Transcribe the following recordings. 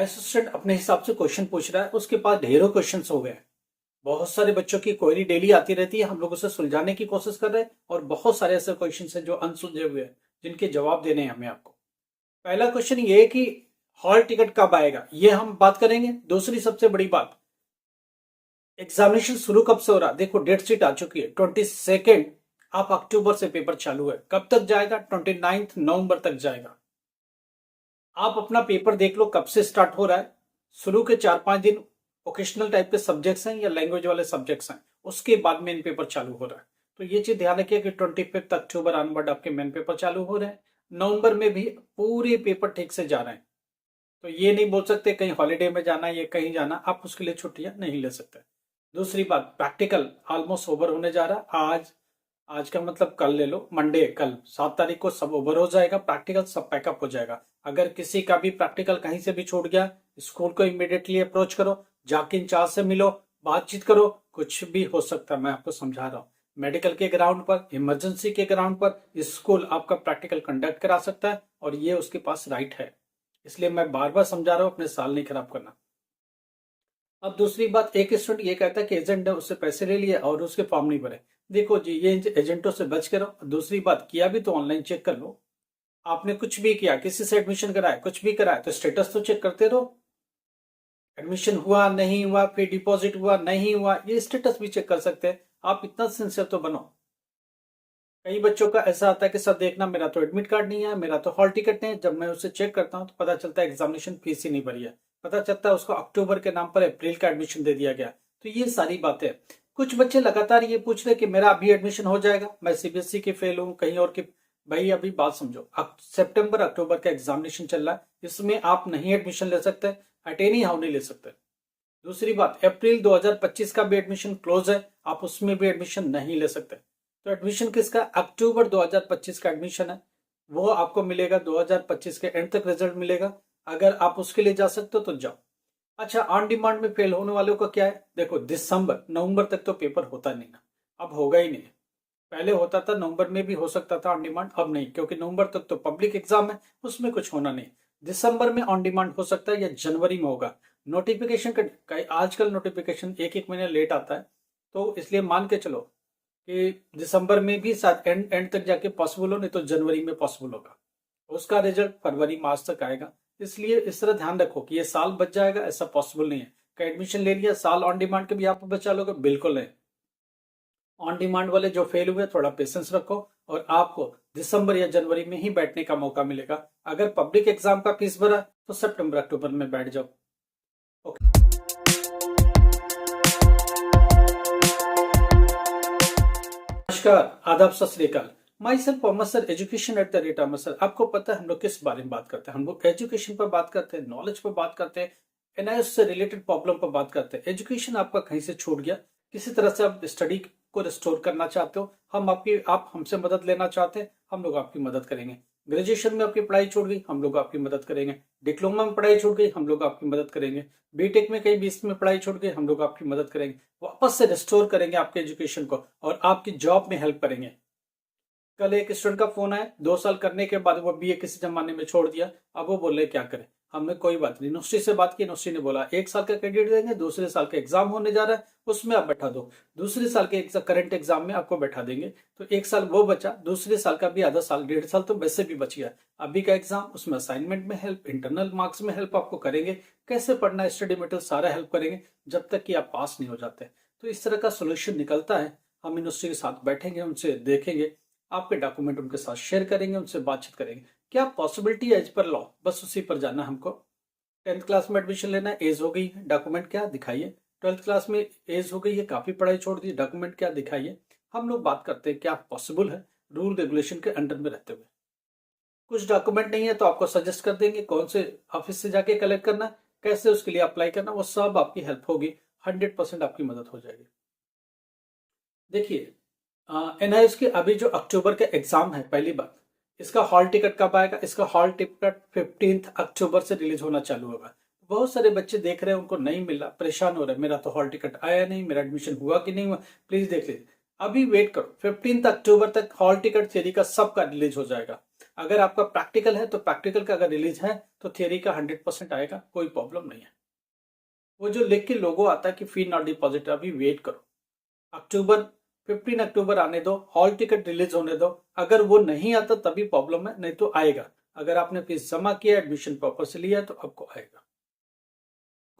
Assistant अपने हिसाब से क्वेश्चन पूछ रहा है, उसके पास ढेरों क्वेश्चन हो गए हैं। बहुत सारे बच्चों की क्वेरी डेली आती रहती है, हम लोग उसे सुलझाने की कोशिश कर रहे हैं और बहुत सारे ऐसे क्वेश्चन हैं जो अनसुलझे हुए हैं, जिनके जवाब देने हैं हमें आपको। पहला क्वेश्चन ये है कि हॉल टिकट कब आएगा, ये हम बात करेंगे। दूसरी सबसे बड़ी बात, एग्जामिनेशन शुरू कब से हो रहा है। देखो डेट शीट आ चुकी है 22 आप अक्टूबर से पेपर चालू है। कब तक जाएगा? 29 नवंबर तक जाएगा। आप अपना पेपर देख लो कब से स्टार्ट हो रहा है। शुरू के 4-5 दिन ओकेशनल टाइप के सब्जेक्ट्स हैं या लैंग्वेज वाले सब्जेक्ट्स हैं, उसके बाद मेन पेपर चालू हो रहा है। तो ये चीज ध्यान रखिए कि 25 अक्टूबर ऑनवर्ड आपके मेन पेपर चालू हो रहे हैं। नवंबर में भी पूरे पेपर ठीक से जा रहे हैं। तो ये नहीं बोल सकते कहीं हॉलीडे में जाना है या कहीं जाना, आप उसके लिए छुट्टियां नहीं ले सकते। दूसरी बात, प्रैक्टिकल ऑलमोस्ट ओवर होने जा रहा। आज का मतलब कल ले लो, मंडे, कल 7 तारीख को सब ओवर हो जाएगा, प्रैक्टिकल सब पैकअप हो जाएगा। अगर किसी का भी प्रैक्टिकल कहीं से भी छूट गया, स्कूल को इमीडिएटली अप्रोच करो, जाके इंचार्ज से मिलो, बातचीत करो। कुछ भी हो सकता है, मैं आपको समझा रहा हूँ। मेडिकल के ग्राउंड पर, इमरजेंसी के ग्राउंड पर स्कूल आपका प्रैक्टिकल कंडक्ट करा सकता है और ये उसके पास राइट है। इसलिए मैं बार बार समझा रहा हूँ, अपने साल नहीं खराब करना। अब दूसरी बात, एक स्टूडेंट ये कहता है कि एजेंट ने उससे पैसे ले लिए और उसके फॉर्म नहीं भरे। देखो जी, ये एजेंटों से बच के रहो। दूसरी बात, किया भी तो ऑनलाइन चेक कर लो। आपने कुछ भी किया, किसी से एडमिशन कराया, कुछ भी कराया, तो स्टेटस तो चेक करते रहो। एडमिशन हुआ नहीं हुआ, फिर डिपॉजिट हुआ नहीं हुआ, ये स्टेटस भी चेक कर सकते हैं। आप इतना सिंसियर तो बनो। कई बच्चों का ऐसा आता है कि सर देखना, मेरा तो एडमिट कार्ड नहीं है, मेरा तो हॉल टिकट नहीं है। जब मैं उसे चेक करता हूँ तो पता चलता है एग्जामिनेशन फीस ही नहीं भरी है। पता चलता है उसको अक्टूबर के नाम पर अप्रैल का एडमिशन दे दिया गया। तो ये सारी बातें, कुछ बच्चे लगातार ये पूछ रहे कि मेरा अभी एडमिशन हो जाएगा, मैं सीबीएसई के फेल हूँ, कहीं और के। भाई अभी बात समझो, सितंबर अक्टूबर का एग्जामिनेशन चल रहा है, इसमें आप नहीं एडमिशन ले सकते, अटेनी हाउ नहीं ले सकते। दूसरी बात, अप्रैल 2025 का भी एडमिशन क्लोज है, आप उसमें भी एडमिशन नहीं ले सकते। तो एडमिशन किसका? अक्टूबर 2025 का एडमिशन है, वो आपको मिलेगा 2025 के एंड तक रिजल्ट मिलेगा। अगर आप उसके लिए जा सकते हो तो जाओ। अच्छा, ऑन डिमांड में फेल होने वालों का क्या है? देखो दिसंबर नवंबर तक तो पेपर होता नहीं ना, अब होगा ही नहीं। पहले होता था, नवंबर में भी हो सकता था ऑन डिमांड, अब नहीं, क्योंकि नवंबर तक तो पब्लिक एग्जाम है, उसमें कुछ होना नहीं। दिसंबर में ऑन डिमांड हो सकता है या जनवरी में होगा। नोटिफिकेशन का आजकल नोटिफिकेशन एक एक महीने लेट आता है, तो इसलिए मान के चलो कि दिसंबर में भी शायद एंड एंड तक जाके पॉसिबल हो, नहीं तो जनवरी में पॉसिबल होगा। उसका रिजल्ट फरवरी मार्च तक आएगा। इसलिए इस तरह ध्यान रखो कि ये साल बच जाएगा, ऐसा पॉसिबल नहीं है कि एडमिशन ले लिया, साल ऑन डिमांड के भी आप बचा लोगे, बिल्कुल नहीं। ऑन डिमांड वाले जो फेल हुए, थोड़ा पेशेंस रखो और आपको दिसंबर या जनवरी में ही बैठने का मौका मिलेगा। अगर पब्लिक एग्जाम का फीस भरा तो सितंबर अक्टूबर में बैठ जाओ। ओके। नमस्कार, आदाब, सत श्री अकाल। Myself Mohammed sir, education at the rate Ahmad sir. आपको पता है हम लोग किस बारे में बात करते हैं? हम लोग एजुकेशन पर बात करते हैं, नॉलेज पर बात करते हैं, एनआईएस से रिलेटेड प्रॉब्लम पर बात करते हैं। एजुकेशन आपका कहीं से छूट गया, किसी तरह से आप स्टडी को रिस्टोर करना चाहते हो, आप हमसे मदद लेना चाहते हैं, हम लोग आपकी मदद करेंगे। ग्रेजुएशन में आपकी पढ़ाई छूट गई, हम लोग आपकी मदद करेंगे। डिप्लोमा में पढ़ाई छूट गई, हम लोग आपकी मदद करेंगे। बीटेक में कहीं बीच में पढ़ाई छूट गई, हम लोग आपकी मदद करेंगे। वापस से रिस्टोर करेंगे आपके एजुकेशन को और आपकी जॉब में हेल्प करेंगे। कल एक स्टूडेंट का फोन आया, 2 साल करने के बाद वो बीए किसी जमाने में छोड़ दिया, अब वो बोल रहे क्या करें। हमने कोई बात नहीं, यूनिवर्सिटी से बात की, यूनिवर्सिटी ने बोला 1 साल का क्रेडिट देंगे, दूसरे साल का एग्जाम होने जा रहा है, उसमें आप बैठा दो, दूसरे साल के करंट एग्जाम में आपको बैठा देंगे। तो 1 साल वो बचा, दूसरे साल का भी आधा साल, 1.5 साल तो वैसे भी बच गया। अभी का एग्जाम, उसमें असाइनमेंट में हेल्प, इंटरनल मार्क्स में हेल्प आपको करेंगे, कैसे पढ़ना, स्टडी मटेरियल सारा हेल्प करेंगे, जब तक कि आप पास नहीं हो जाते। तो इस तरह का सोल्यूशन निकलता है। हम यूनिवर्सिटी के साथ बैठेंगे, उनसे देखेंगे, आपके डॉक्यूमेंट उनके साथ शेयर करेंगे, उनसे बातचीत करेंगे, क्या पॉसिबिलिटी है एज पर लॉ, बस उसी पर जाना हमको। 10th क्लास में एडमिशन लेना है, एज हो गई है, डॉक्यूमेंट क्या दिखाइए। 12th क्लास में एज हो गई है, काफी पढ़ाई छोड़ दी, डॉक्यूमेंट क्या दिखाइए। हम लोग बात करते हैं क्या पॉसिबल है रूल रेगुलेशन के अंडर में रहते हुए। कुछ डॉक्यूमेंट नहीं है तो आपको सजेस्ट कर देंगे कौन से ऑफिस से जाके कलेक्ट करना, कैसे उसके लिए अप्लाई करना, वो सब आपकी हेल्प होगी। 100% आपकी मदद हो जाएगी। देखिए, एनआईएस की अभी जो अक्टूबर का एग्जाम है, पहली बात, इसका हॉल टिकट कब आएगा? इसका हॉल टिकट 15 अक्टूबर से रिलीज होना चालू होगा। बहुत सारे बच्चे देख रहे हैं, उनको नहीं मिल रहा, परेशान हो रहे हैं, मेरा तो हॉल टिकट आया नहीं, मेरा एडमिशन हुआ कि नहीं हुआ। प्लीज देख लीजिए, अभी वेट करो, 15 अक्टूबर तक हॉल टिकट थ्योरी का सबका रिलीज हो जाएगा। अगर आपका प्रैक्टिकल है तो प्रैक्टिकल का अगर रिलीज है तो थियरी का 100% आएगा, कोई प्रॉब्लम नहीं है। वो जो लिख के लोगो आता है कि फी नॉट डिपॉजिट, अभी वेट करो, अक्टूबर 15 अक्टूबर आने दो, हॉल टिकट रिलीज होने दो। अगर वो नहीं आता तभी प्रॉब्लम है, नहीं तो आएगा। अगर आपने फीस जमा किया, एडमिशन प्रॉपर से लिया तो आपको आएगा।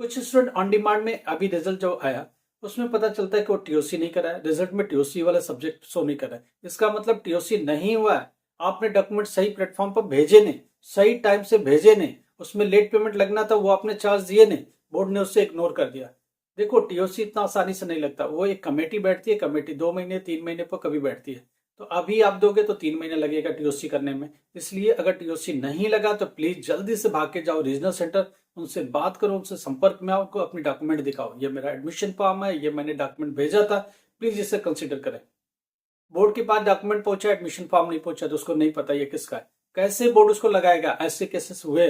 कुछ स्टूडेंट ऑन डिमांड में अभी रिजल्ट जो आया उसमें पता चलता है कि वो टीओसी नहीं करा है, रिजल्ट में टीओसी वाला सब्जेक्ट शो नहीं करा है। इसका मतलब टीओसी नहीं हुआ है, आपने डॉक्यूमेंट सही प्लेटफॉर्म पर भेजे नहीं, सही टाइम से भेजे नहीं, उसमें लेट पेमेंट लगना था वो आपने चार्ज दिए नहीं, बोर्ड ने उससे इग्नोर कर दिया। देखो टीओसी इतना आसानी से नहीं लगता, वो एक कमेटी बैठती है, कमेटी 2 महीने 3 महीने पर कभी बैठती है। तो अभी आप दोगे तो 3 महीने लगेगा टीओसी करने में। इसलिए अगर टीओसी नहीं लगा तो प्लीज जल्दी से भाग के जाओ रीजनल सेंटर, उनसे बात करो, उनसे संपर्क में आओ, उनको अपनी डॉक्यूमेंट दिखाओ, ये मेरा एडमिशन फॉर्म है, ये मैंने डॉक्यूमेंट भेजा था, प्लीज इसे कंसिडर करें। बोर्ड के पास डॉक्यूमेंट पहुंचा, एडमिशन फॉर्म नहीं पहुंचा तो उसको नहीं पता ये किसका है, कैसे बोर्ड उसको लगाएगा? ऐसे केसेस हुए।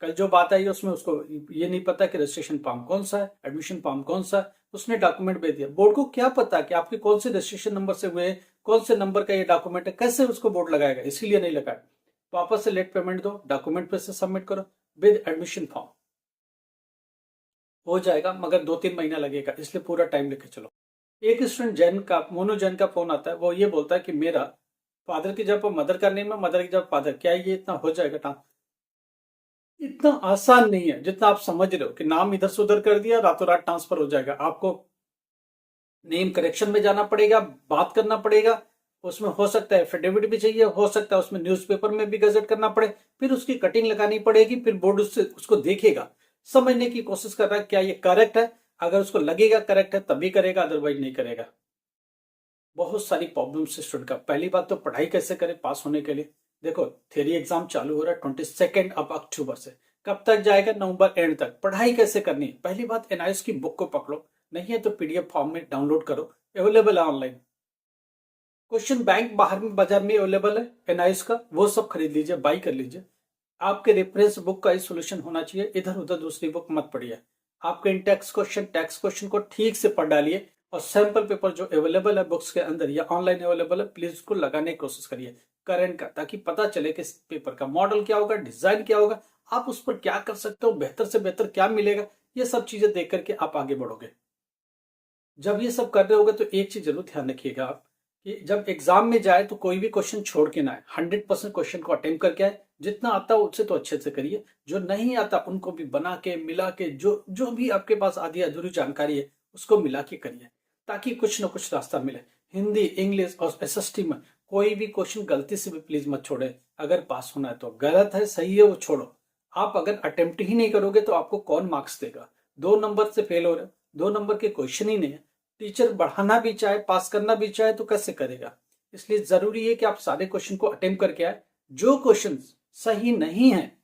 कल जो बात आई उसमें उसको ये नहीं पता कि रजिस्ट्रेशन फॉर्म कौन सा है, एडमिशन फॉर्म कौन सा है, उसने डॉक्यूमेंट भेज दिया। बोर्ड को क्या पता कि आपके कौन से रजिस्ट्रेशन नंबर से हुए, कौन से नंबर का ये डॉक्यूमेंट है, कैसे उसको बोर्ड लगाएगा? इसीलिए नहीं लगाया। वापस से लेट पेमेंट दो, डॉक्यूमेंट पे से सबमिट करो विद एडमिशन फॉर्म, हो जाएगा, मगर 2-3 महीना लगेगा, इसलिए पूरा टाइम लेके चलो। एक स्टूडेंट जैन का, मोनो जैन का फोन आता है, वो ये बोलता है कि मेरा फादर की जब मदर का नेम है, मदर की जब फादर, क्या ये इतना हो जाएगा? इतना आसान नहीं है जितना आप समझ रहे हो कि नाम इधर से उधर कर दिया रातों रात ट्रांसफर हो जाएगा। आपको नेम करेक्शन में जाना पड़ेगा, बात करना पड़ेगा, उसमें हो सकता है एफिडेविट भी चाहिए, हो सकता है उसमें न्यूज़पेपर में भी गजट करना पड़े, फिर उसकी कटिंग लगानी पड़ेगी, फिर बोर्ड उससे उसको देखेगा, समझने की कोशिश कर रहा है क्या ये करेक्ट है। अगर उसको लगेगा करेक्ट है तभी करेगा, अदरवाइज नहीं करेगा। बहुत सारी प्रॉब्लम्स स्टूडेंट का। पहली बात तो पढ़ाई कैसे करें पास होने के लिए। देखो थ्योरी एग्जाम चालू हो रहा है 22 अब अक्टूबर से, कब तक जाएगा? नवंबर एंड तक। पढ़ाई कैसे करनी है? पहली बात एनआईएस की बुक को पकड़ो, नहीं है तो पीडीएफ फॉर्म में डाउनलोड करो, अवेलेबल है ऑनलाइन। क्वेश्चन बैंक बाहर में बाजार में अवेलेबल है एनआईएस का, वो सब खरीद लीजिए, बाई कर लीजिए। आपके रेफरेंस बुक का ही सोल्यूशन होना चाहिए, इधर उधर दूसरी बुक मत पढ़िए। आपके इन टैक्स क्वेश्चन को ठीक से पढ़ डालिए, और सैंपल पेपर जो अवेलेबल है बुक्स के अंदर या ऑनलाइन अवेलेबल है, प्लीज उसको लगाने की कोशिश करिए करंट का, ताकि पता चले कि पेपर का मॉडल क्या होगा, डिजाइन क्या होगा, आप उस पर क्या कर सकते हो, बेहतर से बेहतर क्या मिलेगा। ये सब चीजें देख करके आप आगे बढ़ोगे। जब ये सब कर रहे होगे तो एक चीज जरूर ध्यान रखिएगा आप, कि जब एग्जाम में जाए तो कोई भी क्वेश्चन छोड़ के ना आए, 100% क्वेश्चन को अटेम्प्ट करके आए। जितना आता है उससे तो अच्छे से करिए, जो नहीं आता उनको भी बना के मिला के, जो जो भी आपके पास आधी अधूरी जानकारी है उसको मिला के करिए, ताकि कुछ ना कुछ रास्ता मिले। हिंदी, इंग्लिश और एसएसटी में कोई भी क्वेश्चन गलती से भी प्लीज मत छोड़े। अगर पास होना है तो, गलत है सही है वो छोड़ो। आप अगर अटेम्प्ट ही नहीं करोगे तो आपको कौन मार्क्स देगा? 2 नंबर से फेल हो रहे हो, 2 नंबर के क्वेश्चन ही नहीं है। टीचर बढ़ाना भी चाहे, पास करना भी चाहे तो कैसे करेगा? इसलिए जरूरी है कि आप सारे क्वेश्चन को अटेम्प्ट करके आए। जो क्वेश्चन सही नहीं है,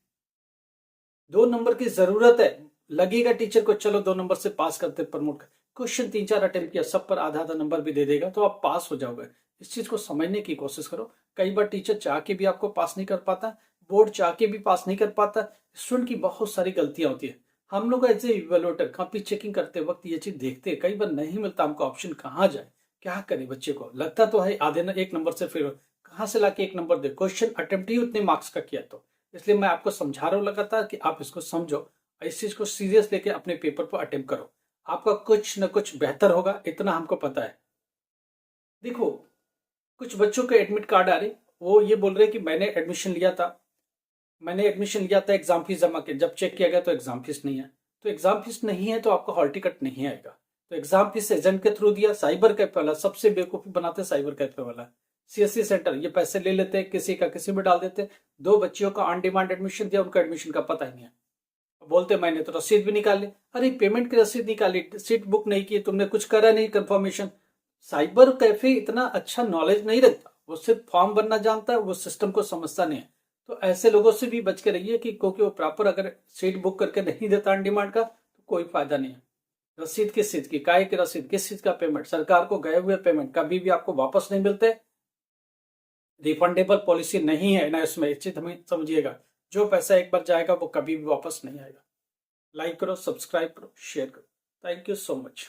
2 नंबर की जरूरत है, लगेगा टीचर को चलो 2 नंबर से पास करते प्रमोट कर, क्वेश्चन 3-4 अटेम्प्ट किया, सब पर आधा आधा नंबर भी दे देगा तो आप पास हो जाओगे। इस चीज को समझने की कोशिश करो। कई बार टीचर चाह के भी आपको पास नहीं कर पाता, बोर्ड चाह के भी पास नहीं कर पाता, स्टूडेंट की बहुत सारी गलतियां होती है। हम लोग as a evaluator copy checking करते वक्त ये चीज देखते हैं, कई बार नहीं मिलता हमको ऑप्शन, कहाँ जाए, क्या करे? बच्चे को लगता तो है आधे 1 नंबर से फिर कहाँ से लाके 1 नंबर दे, क्वेश्चन अटेम्प्ट ही उतने मार्क्स का किया। तो इसलिए मैं आपको समझा रहा हूँ लगातार कि आप इसको समझो, इस चीज को सीरियस लेके अपने पेपर पर अटेम्प्ट करो, आपका कुछ न कुछ बेहतर होगा, इतना हमको पता है। देखो कुछ बच्चों के एडमिट कार्ड आ रहे, वो ये बोल रहे कि मैंने एडमिशन लिया था एग्जाम फीस जमा के, जब चेक किया गया तो एग्जाम फीस नहीं है। तो एग्जाम फीस नहीं है तो आपको हॉल टिकट नहीं आएगा। तो एग्जाम फीस एजेंट के थ्रू दिया, साइबर कैफे वाला सबसे बेवकूफी बनाते हैं, साइबर कैफे वाला सीएससी सेंटर, ये पैसे ले लेते हैं, किसी का किसी में डाल देते हैं। 2 बच्चियों का ऑन डिमांड एडमिशन दिया, उनका एडमिशन का पता ही नहीं है, बोलते मैंने तो रसीद भी निकाली। अरे पेमेंट की रसीद निकाली, सीट बुक नहीं की, तुमने कुछ करा नहीं कंफर्मेशन। साइबर कैफे इतना अच्छा नॉलेज नहीं रखता, वो सिर्फ फॉर्म भरना जानता है, वो सिस्टम को समझता नहीं है। तो ऐसे लोगों से भी बच के रहिए, कि क्योंकि वो प्रॉपर अगर सीट बुक करके नहीं देता ऑन डिमांड का तो कोई फायदा नहीं है। रसीद किस चीज की, काय की रसीद, किस चीज का पेमेंट, सरकार को गए हुए पेमेंट कभी भी आपको वापस नहीं मिलते, रिफंडेबल पॉलिसी नहीं है ना इसमें, इस चीज हमें समझिएगा। जो पैसा एक बार जाएगा वो कभी भी वापस नहीं आएगा। लाइक करो, सब्सक्राइब करो, शेयर करो। Thank you so much.